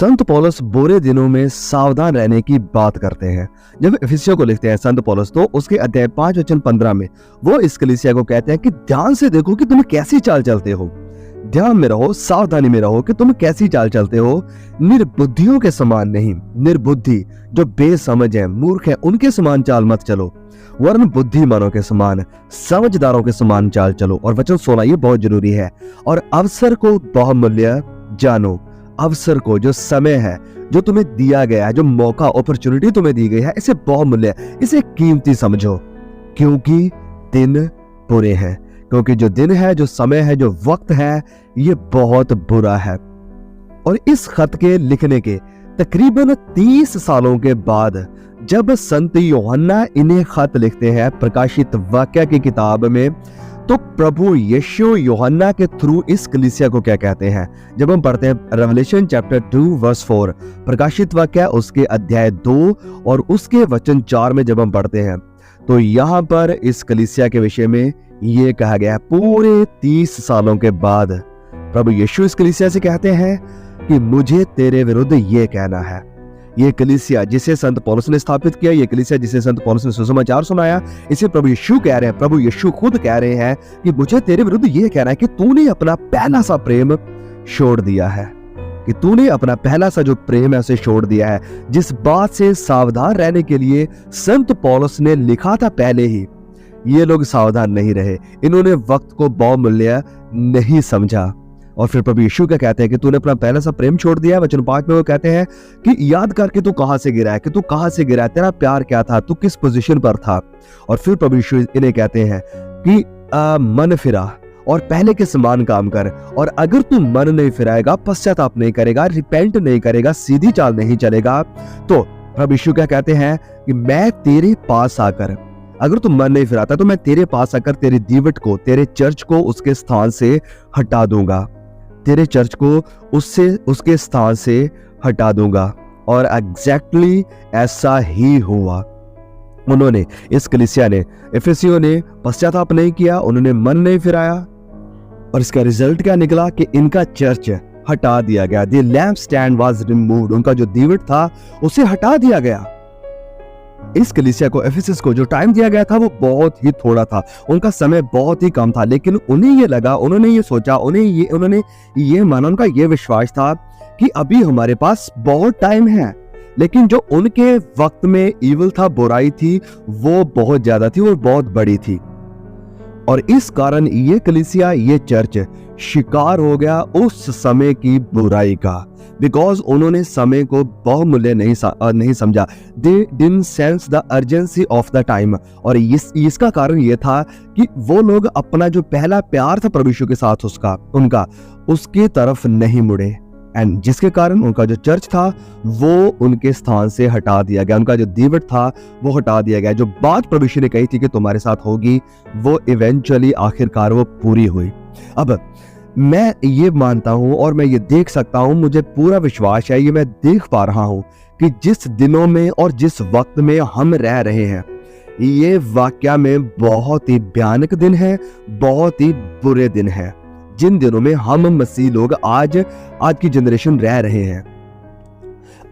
संत पौलुस बुरे दिनों में सावधान रहने की बात करते हैं। जब इफिसियों को लिखते हैं संत पौलुस, तो उसके अध्याय 5 वचन 15 में वो इस कलीसिया को कहते हैं कि ध्यान से देखो कि तुम कैसी चाल चलते हो। ध्यान में रहो, सावधानी में रहो कि तुम कैसी चाल चलते हो। निर्बुद्धियों के समान नहीं, निर्बुद्धि जो बेसमझ है, मूर्ख है, उनके समान चाल मत चलो, वरन बुद्धिमानों के समान, समझदारों के समान चाल चलो। और वचन 16 ये बहुत जरूरी है। और अवसर को बहुमूल्य जानो। अवसर को, जो समय है जो तुम्हें दिया गया है, जो मौका, अपॉर्चुनिटी तुम्हें दी गई है, इसे बहुमूल्य, इसे कीमती समझो, क्योंकि दिन बुरे हैं। क्योंकि जो दिन है, जो समय है, जो वक्त है, ये बहुत बुरा है। और इस खत के लिखने के तकरीबन 30 सालों के बाद जब संत यूहन्ना इन्हें खत लिखते हैं प्रकाशित वाक्य की किताब में, तो प्रभु यीशु यूहन्ना के थ्रू इस कलीसिया को क्या कहते हैं। जब हम पढ़ते हैं रेवलेशन चैप्टर 2 वर्स 4, प्रकाशित वाक्य उसके अध्याय 2 और उसके वचन 4 में जब हम पढ़ते हैं, तो यहाँ पर इस कलीसिया के विषय में ये कहा गया है। पूरे 30 सालों के बाद प्रभु यीशु इस कलीसिया से कहते हैं कि मुझे तेरे विरुद्ध ये कहना है। ये कलीसिया जिसे संत पौलुस ने स्थापित किया, ये कलीसिया जिसे संत पौलुस ने सुसमाचार सुनाया, इसे प्रभु यीशु कह रहे हैं। प्रभु यीशु खुद कह रहे हैं कि मुझे तेरे विरुद्ध ये कहना है कि तूने अपना पहला सा प्रेम छोड़ दिया है, कि तूने अपना पहला सा जो प्रेम है उसे छोड़ दिया है। जिस बात से सावधान रहने के लिए संत पौलुस ने लिखा था पहले ही, ये लोग सावधान नहीं रहे, इन्होंने वक्त को बहुमूल्य नहीं समझा। और फिर प्रभु यीशु क्या कहते हैं कि तूने अपना पहला सा प्रेम छोड़ दिया है। वचन 5 में वो कहते हैं कि याद करके तू कहां से गिरा है, कि तू कहां से गिरा है, तेरा प्यार क्या था, तू किस पोजीशन पर था। और फिर प्रभु यीशु इन्हें कहते हैं कि मन फिरा और पहले के समान काम कर। और अगर तू मन नहीं फिराएगा, पश्चाताप नहीं करेगा, रिपेंट नहीं करेगा, सीधी चाल नहीं चलेगा, तो प्रभु यीशु क्या कहते हैं कि मैं तेरे पास आकर, अगर तू मन नहीं फिराता तो मैं तेरे पास आकर तेरे दीवट को, तेरे चर्च को उसके स्थान से हटा दूंगा, तेरे चर्च को उसके स्थान से हटा दूंगा। और एग्जैक्टली ऐसा ही हुआ। उन्होंने, इस कलीसिया ने, इफिसियों ने पश्चाताप नहीं किया, उन्होंने मन नहीं फिराया, और इसका रिजल्ट क्या निकला कि इनका चर्च हटा दिया गया। The lamp stand was removed, उनका जो दीवट था उसे हटा दिया गया। इस कलीसिया को, एफिसस को जो टाइम दिया गया था वो बहुत ही थोड़ा था, उनका समय बहुत ही कम था। लेकिन उन्हें ये लगा, उन्होंने ये सोचा, उन्होंने ये माना, उनका ये विश्वास था कि अभी हमारे पास बहुत टाइम है। लेकिन जो उनके वक्त में ईविल था, बुराई थी, वो बहुत ज्यादा थी और बहुत बड़ी थी। और इस कारण ये कलीसिया, ये चर्च शिकार हो गया उस समय की बुराई का, बिकॉज उन्होंने समय को बहुमूल्य नहीं समझा। They didn't sense the urgency of the time. और इसका कारण ये था कि वो लोग अपना जो पहला प्यार था प्रभु यीशु के साथ उसके तरफ नहीं मुड़े, एंड जिसके कारण उनका जो चर्च था वो उनके स्थान से हटा दिया गया, उनका जो दीवट था वो हटा दिया गया। जो बात प्रभु यीशु ने कही थी कि तुम्हारे साथ होगी, वो इवेंचुअली आखिरकार वो पूरी हुई। अब मैं ये मानता हूं और मैं ये देख सकता हूं, मुझे पूरा विश्वास है, ये मैं देख पा रहा हूं कि जिस दिनों में और जिस वक्त में हम रह रहे हैं, ये वाकया में बहुत ही भयानक दिन है, बहुत ही बुरे दिन है। जिन दिनों में हम मसीह लोग आज की जनरेशन रह रहे हैं,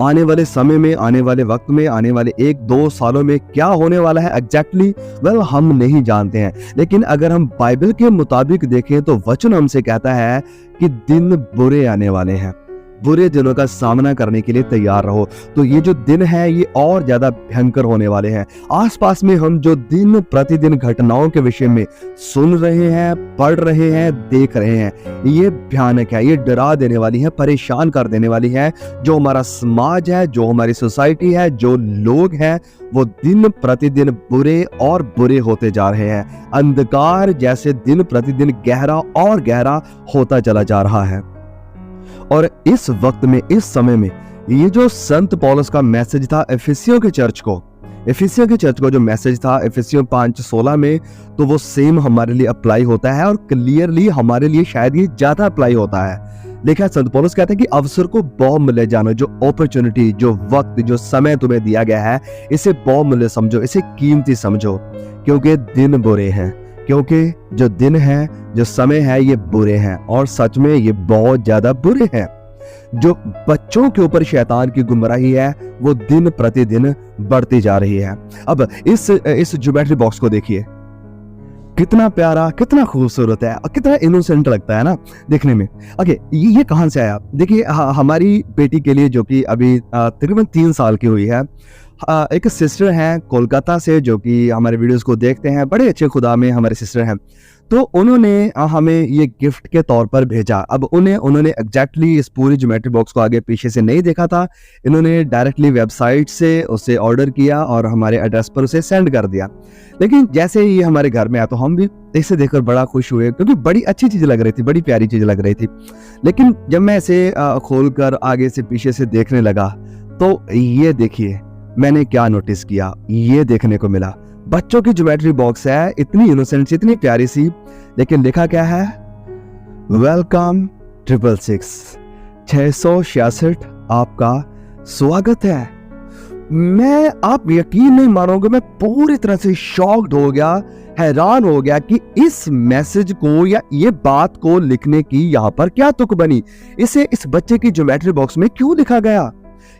आने वाले समय में, आने वाले वक्त में, आने वाले 1-2 सालों में क्या होने वाला है एग्जैक्टली, वेल हम नहीं जानते हैं। लेकिन अगर हम बाइबल के मुताबिक देखें तो वचन हमसे कहता है कि दिन बुरे आने वाले हैं। बुरे दिनों का सामना करने के लिए तैयार रहो। तो ये जो दिन है ये और ज्यादा भयंकर होने वाले हैं। आसपास में हम जो दिन प्रतिदिन घटनाओं के विषय में सुन रहे हैं, पढ़ रहे हैं, देख रहे हैं, ये भयानक है, ये डरा देने वाली है, परेशान कर देने वाली है। जो हमारा समाज है, जो हमारी सोसाइटी है, जो लोग हैं, वो दिन प्रतिदिन बुरे और बुरे होते जा रहे हैं। अंधकार जैसे दिन प्रतिदिन गहरा और गहरा होता चला जा रहा है। और इस वक्त में, इस समय में, ये जो संत पौलुस का मैसेज था इफिसियों के चर्च को जो मैसेज था इफिसियों 5:16 में, तो वो सेम हमारे लिए अप्लाई होता है और क्लियरली हमारे लिए शायद ये ज्यादा अप्लाई होता है। लेकिन संत पौलुस कहते हैं कि अवसर को बहुमूल्य जानो। जो अपॉर्चुनिटी, जो वक्त, जो समय तुम्हें दिया गया है, इसे बहुमूल्य समझो, इसे कीमती समझो, क्योंकि दिन बुरे हैं। क्योंकि जो दिन है, जो समय है, ये बुरे हैं और सच में ये बहुत ज्यादा बुरे हैं। जो बच्चों के ऊपर शैतान की गुमराही है वो दिन प्रतिदिन बढ़ती जा रही है। अब इस ज्योमेट्री बॉक्स को देखिए, कितना प्यारा, कितना खूबसूरत है और कितना इनोसेंट लगता है ना देखने में। ओके, ये कहां से आया? देखिए, हमारी बेटी के लिए जो कि अभी तकरीबन 3 साल की हुई है, एक सिस्टर हैं कोलकाता से जो कि हमारे वीडियोस को देखते हैं, बड़े अच्छे खुदा में हमारे सिस्टर हैं। तो उन्होंने हमें ये गिफ्ट के तौर पर भेजा। अब उन्होंने एग्जैक्टली इस पूरी ज्योमेट्री बॉक्स को आगे पीछे से नहीं देखा था, इन्होंने डायरेक्टली वेबसाइट से उसे ऑर्डर किया और हमारे एड्रेस पर उसे सेंड कर दिया। लेकिन जैसे ही हमारे घर में आया तो हम भी इसे देखकर बड़ा खुश हुए, क्योंकि बड़ी अच्छी चीज लग रही थी, बड़ी प्यारी चीज लग रही थी। लेकिन जब मैं इसे खोलकर आगे से पीछे से देखने लगा तो ये देखिए मैंने क्या नोटिस किया, ये देखने को मिला। बच्चों की ज्योमेट्री बॉक्स है, इतनी इनोसेंट सी, इतनी प्यारी सी, लेकिन लिखा क्या है? वेलकम 666 आपका स्वागत है। आप यकीन नहीं मानोगे, मैं पूरी तरह से शॉक्ड हो गया, हैरान हो गया कि इस मैसेज को या ये बात को लिखने की यहाँ पर क्या तुक बनी, इसे इस बच्चे की ज्योमेट्री बॉक्स में क्यों लिखा गया,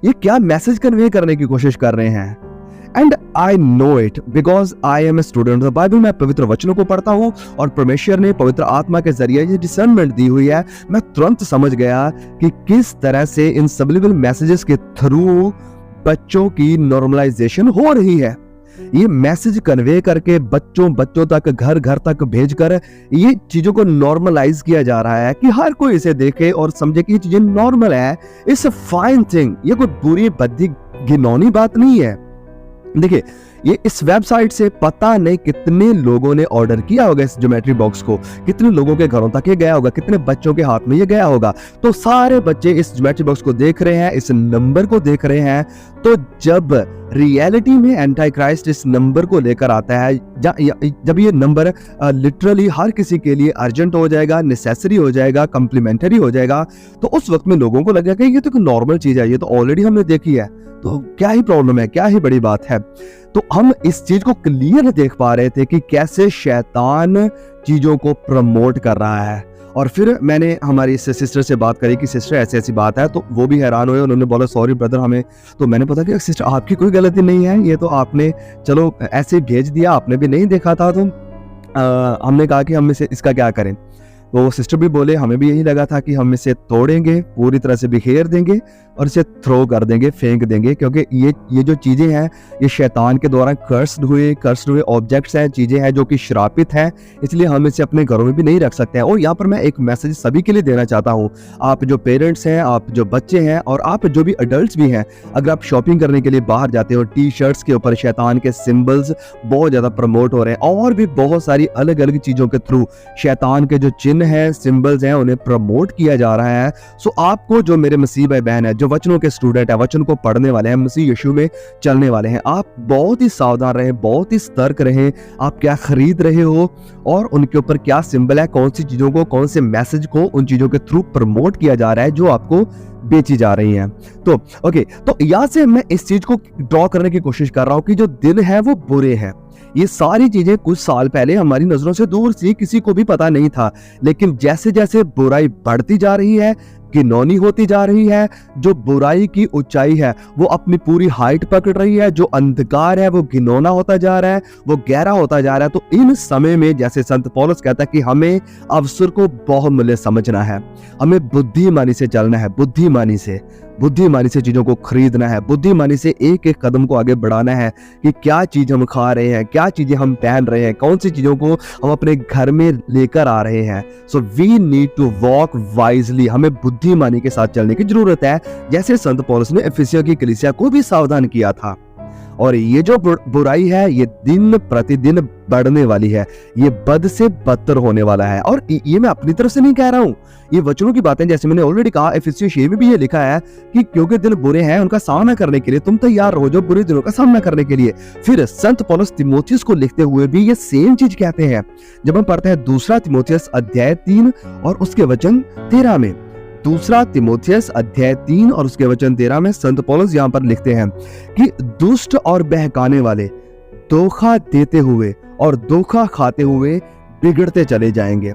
ये क्या मैसेज कन्वे करने की कोशिश कर रहे हैं। And I know it because I am a student of the Bible. मैं पवित्र वचनों को पढ़ता हूँ और परमेश्वर ने पवित्र आत्मा के जरिए ये डिसर्नमेंट दी हुई है। मैं तुरंत समझ गया कि किस तरह से इन सबलिमिनल मैसेजेस के थ्रू बच्चों की नॉर्मलाइजेशन हो रही है। ये मैसेज कन्वे करके बच्चों तक, घर घर तक भेजकर ये चीजों को नॉर्मलाइज किया जा रहा है कि हर कोई इसे देखे और समझे कि ये चीजें नॉर्मल है। इट्स अ फाइन थिंग, ये कोई बुरी भद्दी घिनौनी बात नहीं है। देखिए, ये इस वेबसाइट से पता नहीं कितने लोगों ने ऑर्डर किया होगा इस ज्योमेट्री बॉक्स को, कितने लोगों के घरों तक ये गया होगा, कितने बच्चों के हाथ में ये गया होगा। तो सारे बच्चे इस ज्योमेट्री बॉक्स को देख रहे हैं, इस नंबर को देख रहे हैं। तो जब रियलिटी में एंटी क्राइस्ट इस नंबर को लेकर आता है, जब ये नंबर लिटरली हर किसी के लिए अर्जेंट हो जाएगा, नेसेसरी हो जाएगा, कम्प्लीमेंटरी हो जाएगा, तो उस वक्त में लोगों को लगेगा कि ये तो नॉर्मल चीज है, ये तो ऑलरेडी हमने देखी है, तो क्या ही प्रॉब्लम है, क्या ही बड़ी बात है। तो हम इस चीज को क्लियर देख पा रहे थे कि कैसे शैतान चीजों को प्रमोट कर रहा है। और फिर मैंने हमारी सिस्टर से बात करी कि सिस्टर ऐसी ऐसी बात है, तो वो भी हैरान हुए, उन्होंने बोला सॉरी ब्रदर हमें। तो मैंने पता कि सिस्टर आपकी कोई गलती नहीं है, ये तो आपने चलो ऐसे भेज दिया, आपने भी नहीं देखा था, तो हमने कहा कि हम इसे इसका क्या करें। तो सिस्टर भी बोले हमें भी यही लगा था कि हम इसे तोड़ेंगे, पूरी तरह से बिखेर देंगे और इसे थ्रो कर देंगे, फेंक देंगे, क्योंकि ये जो चीजें हैं ये शैतान के द्वारा कर्स्ड हुए ऑब्जेक्ट्स हैं, चीजें हैं जो कि श्रापित हैं, इसलिए हम इसे अपने घरों में भी नहीं रख सकते हैं। और यहाँ पर मैं एक मैसेज सभी के लिए देना चाहता हूँ, आप जो पेरेंट्स हैं, आप जो बच्चे हैं और आप जो भी अडल्ट्स भी हैं, अगर आप शॉपिंग करने के लिए बाहर जाते हो, टी शर्ट्स के ऊपर शैतान के सिंबल्स बहुत ज्यादा प्रमोट हो रहे हैं और भी बहुत सारी अलग अलग चीजों के थ्रू शैतान के जो चिन्ह है, सिंबल्स हैं, उन्हें प्रमोट किया जा रहा है। सो आपको जो मेरे मसीह भाई बहन है, जो वचनों के स्टूडेंट है, वचन को पढ़ने वाले हैं, मसीह यीशु में चलने वाले हैं, आप बहुत ही सावधान रहें, बहुत ही सतर्क रहें। आप क्या खरीद रहे हो और उनके ऊपर क्या सिंबल है, कौन सी चीजों को, कौन से मैसेज को उन चीजों के थ्रू प्रमोट किया जा रहा है जो आपको बेची जा रही हैं। तो ओके, तो यहां से मैं इस चीज को ड्रॉ करने की कोशिश कर रहा हूं कि जो दिन है वो बुरे हैं। ये सारी चीजें कुछ साल पहले हमारी नजरों से दूर थी, किसी को भी पता नहीं था, लेकिन जैसे जैसे बुराई बढ़ती जा रही है, घिनौनी होती जा रही है, जो बुराई की ऊंचाई है वो अपनी पूरी हाइट पकड़ रही है, जो अंधकार है वो घिनौना होता जा रहा है, वो गहरा होता जा रहा है। तो इन समय में जैसे संत पौलुस कहता है कि हमें अवसर को बहुमूल्य समझना है, हमें बुद्धिमानी से चलना है, बुद्धिमानी से चीजों को खरीदना है, बुद्धिमानी से एक एक कदम को आगे बढ़ाना है कि क्या चीज हम खा रहे हैं, क्या चीजें हम पहन रहे हैं, कौन सी चीजों को हम अपने घर में लेकर आ रहे हैं। So we need to walk wisely, हमें बुद्धिमानी के साथ चलने की जरूरत है, जैसे संत पौलुस ने एफिसियों की कलीसिया को भी सावधान किया था। और ये जो बुराई है ये दिन प्रतिदिन बढ़ने वाली है, ये बद से बदतर होने वाला है। और ये मैं अपनी तरफ से नहीं कह रहा हूं, ये वचनों की बातें, जैसे मैंने ऑलरेडी कहा, एफिसियों 6 में भी ये लिखा है कि क्योंकि दिन बुरे हैं उनका सामना करने के लिए तुम तैयार रहो, जो बुरे दिनों का सामना करने के लिए। फिर संत पौलुस तीमुथियुस को लिखते हुए भी ये सेम चीज कहते हैं। जब हम पढ़ते हैं दूसरा तीमुथियुस अध्याय 3 और उसके वचन 13 में, दूसरा तीमुथियुस अध्याय 3 और उसके वचन 13 में संत पौलुस यहाँ पर लिखते हैं कि दुष्ट और बहकाने वाले धोखा देते हुए और धोखा खाते हुए बिगड़ते चले जाएंगे।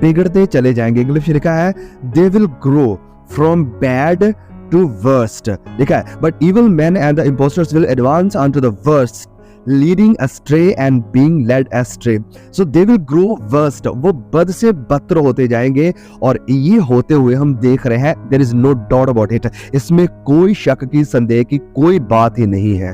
इंग्लिश लिखा है they will grow from bad to worse, लिखा है, but evil man and the impostors will advance on to the worst, leading astray and being led astray, so they will grow worst, वो बद से बदतर होते जाएंगे, और ये होते हुए हम देख रहे हैं, there is no doubt about it, इसमें कोई शक की संदेह की कोई बात ही नहीं है।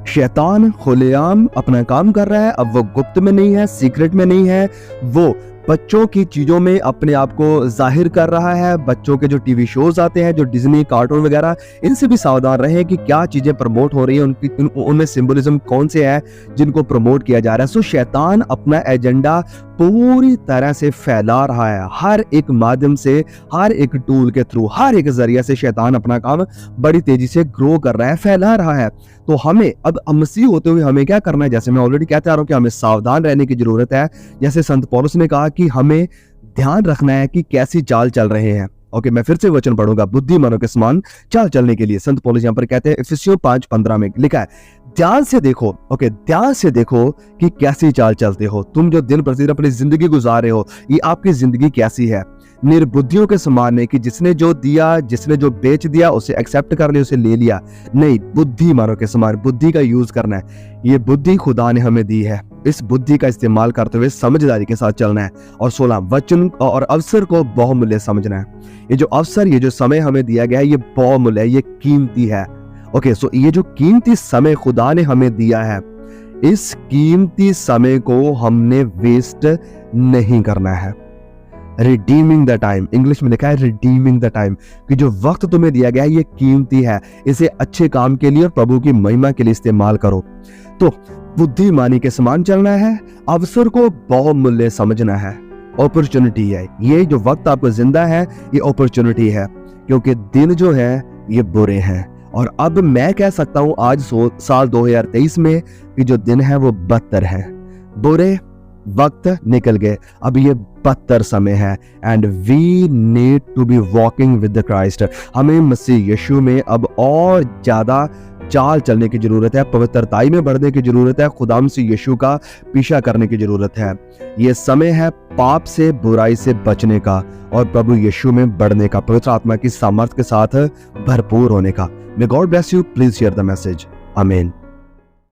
शैतान खुलेआम अपना काम कर रहा है, अब वो गुप्त में नहीं है, सीक्रेट में नहीं है, वो बच्चों की चीजों में अपने आप को जाहिर कर रहा है। बच्चों के जो टीवी शोज आते हैं, जो डिज्नी कार्टून वगैरह, इनसे भी सावधान रहें कि क्या चीजें प्रमोट हो रही हैं, उनमें सिंबलिज्म कौन से है जिनको प्रमोट किया जा रहा है। सो शैतान अपना एजेंडा पूरी तरह से फैला रहा है, हर एक माध्यम से, हर एक टूल के थ्रू, हर एक जरिए से शैतान अपना काम बड़ी तेजी से ग्रो कर रहा है, फैला रहा है। तो हमें अब मसीह होते हुए हमें क्या करना है, जैसे मैं ऑलरेडी कहता आ रहा हूं कि हमें सावधान रहने की जरूरत है। जैसे संत पौलुस ने कहा कि हमें ध्यान रखना है कि कैसी चाल चल रहे हैं। ओके, मैं फिर से वचन पढ़ूंगा, बुद्धिमानों के समान चाल चलने के लिए संत पौलुस यहाँ पर कहते हैं, इफिसियों 5:15 में लिखा है, ध्यान से देखो, ओके, ध्यान से देखो कि कैसी चाल चलते हो। तुम जो दिन प्रतिदिन अपनी जिंदगी गुजार रहे हो, ये आपकी जिंदगी कैसी है? निर्बुद्धियों के समान नहीं कि जिसने जो दिया, जिसने जो बेच दिया उसे एक्सेप्ट कर लिया, उसे ले लिया। नहीं, बुद्धिमानों के समान बुद्धि का यूज करना है। ये बुद्धि खुदा ने हमें दी है, इस बुद्धि का इस्तेमाल करते हुए समझदारी के साथ चलना है। और 16, वचन और अवसर को बहुमूल्य समझना है। ये जो अवसर, ये जो समय हमें दिया गया है, ये बहुमूल्य है, ये कीमती है। ओके, सो ये जो कीमती समय खुदा ने हमें दिया है, इस कीमती समय को हमने वेस्ट नहीं करना है। रिडीमिंग द टाइम, इंग्लिश में लिखा है रिडीमिंग द टाइम, कि जो वक्त तुम्हें दिया गया है ये कीमती है, इसे अच्छे काम के लिए और प्रभु की महिमा के लिए इस्तेमाल करो। तो बुद्धिमानी के समान चलना है, अवसर को बहुमूल्य समझना है। अपॉर्चुनिटी है, ये जो वक्त आपको जिंदा है ये अपॉर्चुनिटी है, क्योंकि दिन जो है ये बुरे हैं। और अब मैं कह सकता हूं आज साल 2023 में कि जो दिन है वो बदतर है, बुरे वक्त निकल गए, अब ये बदतर समय है। And we need to be walking with the Christ, हमें मसीह यीशु में अब और ज्यादा चाल चलने की जरूरत है, पवित्रताई में बढ़ने की जरूरत है, खुदा मसीह यीशु का पीछा करने की जरूरत है। ये समय है पाप से, बुराई से बचने का और प्रभु यीशु में बढ़ने का, पवित्र आत्मा की सामर्थ्य के साथ भरपूर होने का। May God bless you, please share the message. आमीन।